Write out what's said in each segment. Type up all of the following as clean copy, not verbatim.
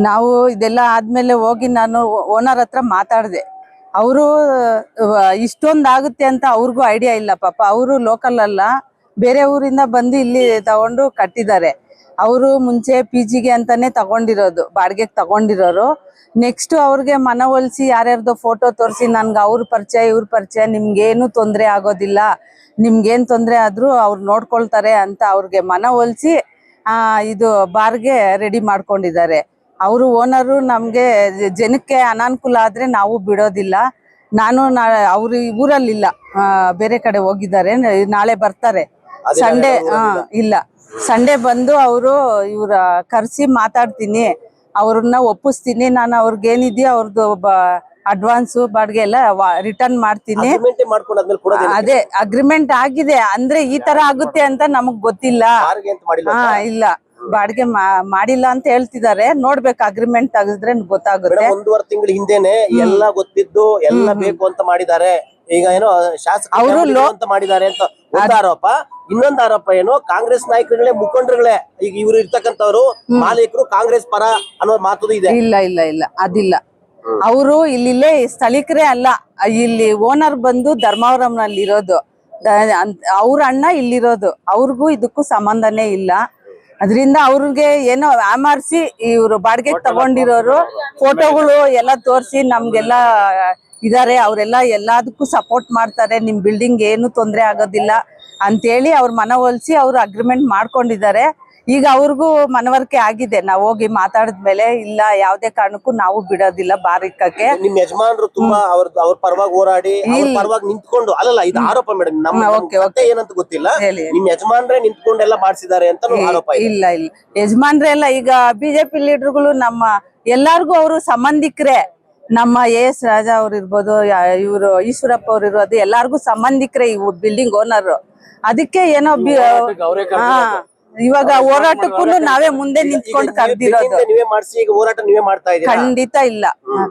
ನಾವು ಇದೆಲ್ಲ ಆದ್ಮೇಲೆ ಹೋಗಿ ನಾನು ಓನರ್ ಹತ್ರ ಮಾತಾಡಿದೆ. ಅವರು ಇಷ್ಟೊಂದಾಗುತ್ತೆ ಅಂತ ಅವ್ರಿಗೂ ಐಡಿಯಾ ಇಲ್ಲ ಪಾಪ. ಅವರು ಲೋಕಲ್ ಅಲ್ಲ, ಬೇರೆ ಊರಿಂದ ಬಂದು ಇಲ್ಲಿ ತಗೊಂಡು ಕಟ್ಟಿದ್ದಾರೆ. ಅವರು ಮುಂಚೆ PGಗೆ ಅಂತಾನೆ ತಗೊಂಡಿರೋದು, ಬಾಡಿಗೆಗೆ ತಗೊಂಡಿರೋರು. ನೆಕ್ಸ್ಟ್ ಅವ್ರಿಗೆ ಮನವೊಲಿಸಿ ಯಾರ್ಯಾರ್ದೋ ಫೋಟೋ ತೋರಿಸಿ ನನ್ಗೆ ಅವ್ರ ಪರಿಚಯ ಇವ್ರ ಪರಿಚಯ, ನಿಮ್ಗೇನು ತೊಂದರೆ ಆಗೋದಿಲ್ಲ, ನಿಮ್ಗೇನು ತೊಂದರೆ ಆದ್ರೂ ಅವ್ರು ನೋಡ್ಕೊಳ್ತಾರೆ ಅಂತ ಅವ್ರಿಗೆ ಮನವೊಲಿಸಿ ಇದು ಬಾರ್ಗೆ ರೆಡಿ ಮಾಡ್ಕೊಂಡಿದ್ದಾರೆ. ಅವರು ಓನರು ನಮ್ಗೆ ಜನಕ್ಕೆ ಅನಾನುಕೂಲ ಆದ್ರೆ ನಾವು ಬಿಡೋದಿಲ್ಲ. ನಾನು ಅವ್ರು ಊರಲ್ಲಿಲ್ಲ, ಬೇರೆ ಕಡೆ ಹೋಗಿದ್ದಾರೆ. ನಾಳೆ ಬರ್ತಾರೆ ಸಂಡೇ. ಇಲ್ಲ, ಸಂಡೇ ಬಂದು ಅವರು ಇವ್ರ ಕರ್ಸಿ ಮಾತಾಡ್ತೀನಿ, ಅವ್ರನ್ನ ಒಪ್ಪಿಸ್ತೀನಿ. ನಾನು ಅವ್ರಿಗೇನಿದೆಯೋ ಅವ್ರದ್ದು ಅಡ್ವಾನ್ಸ್ ಬಾಡಿಗೆ ಎಲ್ಲ ರಿಟರ್ನ್ ಮಾಡ್ತೀನಿ. ಅದೇ ಅಗ್ರಿಮೆಂಟ್ ಆಗಿದೆ ಅಂದ್ರೆ ಈ ತರ ಆಗುತ್ತೆ ಅಂತ ನಮಗ್ ಗೊತ್ತಿಲ್ಲ. ಇಲ್ಲ, ಬಾಡಿಗೆ ಮಾಡಿಲ್ಲ ಅಂತ ಹೇಳ್ತಿದ್ದಾರೆ. ನೋಡ್ಬೇಕು, ಅಗ್ರಿಮೆಂಟ್ ತೆಗೆದ್ರೆ ಗೊತ್ತಾಗುತ್ತೆ. 1.5 ತಿಂಗಳ ಹಿಂದೆನೆ ಎಲ್ಲ ಗೊತ್ತಿದ್ದು ಎಲ್ಲ ಬೇಕು ಅಂತ ಮಾಡಿದ್ದಾರೆ. ಈಗ ಏನೋ ಶಾಸಕರು ಅಂತ ಮಾಡಿದ್ದಾರೆ ಅಂತ ಒಂದು ಆರೋಪ. ಇನ್ನೊಂದು ಆರೋಪ ಏನು, ಕಾಂಗ್ರೆಸ್ ನಾಯಕರುಗಳೇ ಮುಖಂಡರುಗಳೇ ಈಗ ಇವರು ಇರ್ತಕ್ಕಂಥವ್ರು ಮಾಲೀಕರು ಕಾಂಗ್ರೆಸ್ ಪರ ಅನ್ನೋ ಮಾತು ಇದೆ. ಇಲ್ಲ ಇಲ್ಲ ಇಲ್ಲ, ಅದಿಲ್ಲ. ಅವರು ಇಲ್ಲಿಲ್ಲೇ ಸ್ಥಳೀಕರೇ ಅಲ್ಲ, ಇಲ್ಲಿ ಓನರ್ ಬಂದು ಧರ್ಮವರಂನಲ್ಲಿ ಇರೋದು, ಅವ್ರ ಅಣ್ಣ ಇಲ್ಲಿರೋದು. ಅವ್ರಿಗೂ ಇದಕ್ಕೂ ಸಂಬಂಧನೇ ಇಲ್ಲ. ಅದರಿಂದ ಅವ್ರಿಗೆ ಏನೋ ಆಮರ್ಸಿ ಇವ್ರು ಬಾಡಿಗೆಗೆ ತಗೊಂಡಿರೋರು ಫೋಟೋಗಳು ಎಲ್ಲ ತೋರಿಸಿ ನಮ್ಗೆಲ್ಲ ಇದಾರೆ, ಅವರೆಲ್ಲ ಎಲ್ಲದಕ್ಕೂ ಸಪೋರ್ಟ್ ಮಾಡ್ತಾರೆ, ನಿಮ್ ಬಿಲ್ಡಿಂಗ್ ಏನು ತೊಂದರೆ ಆಗೋದಿಲ್ಲ ಅಂತೇಳಿ ಅವ್ರ ಮನವೊಲಿಸಿ ಅವ್ರು ಅಗ್ರಿಮೆಂಟ್ ಮಾಡ್ಕೊಂಡಿದ್ದಾರೆ. ಈಗ ಅವ್ರಿಗೂ ಮನವರಿಕೆ ಆಗಿದೆ. ನಾವು ಹೋಗಿ ಮಾತಾಡಿದ್ಮೇಲೆ ಇಲ್ಲ, ಯಾವ್ದೇ ಕಾರಣಕ್ಕೂ ನಾವು ಬಿಡೋದಿಲ್ಲ ಬಾರಿಕಕ್ಕೆ. ನಿಮ್ ಯಜಮಾನ್ರು ತುಂಬಾ ಅವ್ರ ಪರವಾಗಿ ಹೋರಾಡಿ ಪರವಾಗಿ ನಿಂತ್ಕೊಂಡು, ಅಲ್ಲಲ್ಲ ಇದು ಆರೋಪ ಮೇಡಮ್, ನಮ್ಮ ಏನಂತ ಗೊತ್ತಿಲ್ಲ, ನಿಮ್ ಯಜಮಾನ್ರೆ ನಿಂತ್ಕೊಂಡೆಲ್ಲ ಮಾಡ್ಸಿದ್ದಾರೆ ಅಂತ ಆರೋಪ. ಇಲ್ಲ ಇಲ್ಲ, ಯಜಮಾನ್ರೆ ಎಲ್ಲ ಈಗ ಬಿಜೆಪಿ ಲೀಡರ್ಗಳು ನಮ್ಮ ಎಲ್ಲಾರ್ಗು ಅವರು ಸಂಬಂಧಿಕರೇ. ನಮ್ಮ AS ರಾಜಾ ಅವ್ರು ಇರ್ಬೋದು, ಇವರು ಈಶ್ವರಪ್ಪ ಅವ್ರು ಇರೋದು ಎಲ್ಲಾರ್ಗು ಸಂಬಂಧಿಕರೇ ಇವು ಬಿಲ್ಡಿಂಗ್ ಓನರ್. ಅದಕ್ಕೆ ಏನೋ ಇವಾಗ ಹೋರಾಟಕ್ಕೂ ನಾವೇ ಮುಂದೆ ನಿಂತ್ಕೊಂಡು ಕರೆದಿರೋದು. ಖಂಡಿತ ಇಲ್ಲ,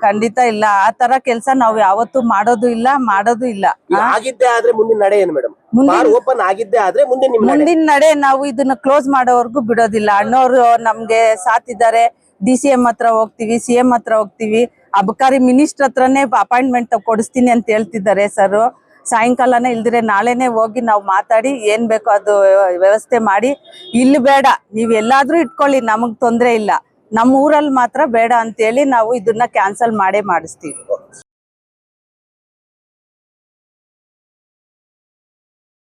ಖಂಡಿತ ಇಲ್ಲ. ಆ ತರ ಕೆಲ್ಸ ನಾವು ಯಾವತ್ತೂ ಮಾಡೋದು ಇಲ್ಲ, ಮಾಡೋದು ಇಲ್ಲ. ಆಗಿದ್ದೇ ಆದ್ರೆ ಮುಂದಿನ ನಡೆ ಏನು ಮೇಡಮ್? ಓಪನ್ ಆಗಿದ್ದೇ ಆದ್ರೆ ಮುಂದಿನ ನಡೆ ನಾವು ಇದನ್ನ ಕ್ಲೋಸ್ ಮಾಡೋವರೆಗೂ ಬಿಡೋದಿಲ್ಲ. ಅಣ್ಣವ್ರು ನಮ್ಗೆ ಸಾಥಿದ್ದಾರೆ. DCM ಹತ್ರ ಹೋಗ್ತಿವಿ, CM ಹತ್ರ ಹೋಗ್ತಿವಿ, ಅಬಕಾರಿ ಮಿನಿಸ್ಟರ್ ಹತ್ರನೇ ಅಪಾಯಿಂಟ್ಮೆಂಟ್ ಕೊಡಿಸ್ತೀನಿ ಅಂತ ಹೇಳ್ತಿದ್ದಾರೆ ಸರ್. ಸಾಯಂಕಾಲನೇ ಇಲ್ದಿರೆ ನಾಳೆನೆ ಹೋಗಿ ನಾವು ಮಾತಾಡಿ ಏನ್ ಬೇಕೋ ಅದು ವ್ಯವಸ್ಥೆ ಮಾಡಿ, ಇಲ್ಲಿ ಬೇಡ ನೀವ್ ಎಲ್ಲಾದ್ರೂ ಇಟ್ಕೊಳ್ಳಿ, ನಮಗ್ ತೊಂದ್ರೆ ಇಲ್ಲ, ನಮ್ಮ ಊರಲ್ಲಿ ಮಾತ್ರ ಬೇಡ ಅಂತೇಳಿ ನಾವು ಇದನ್ನ ಕ್ಯಾನ್ಸಲ್ ಮಾಡೇ ಮಾಡಿಸ್ತೀವಿ.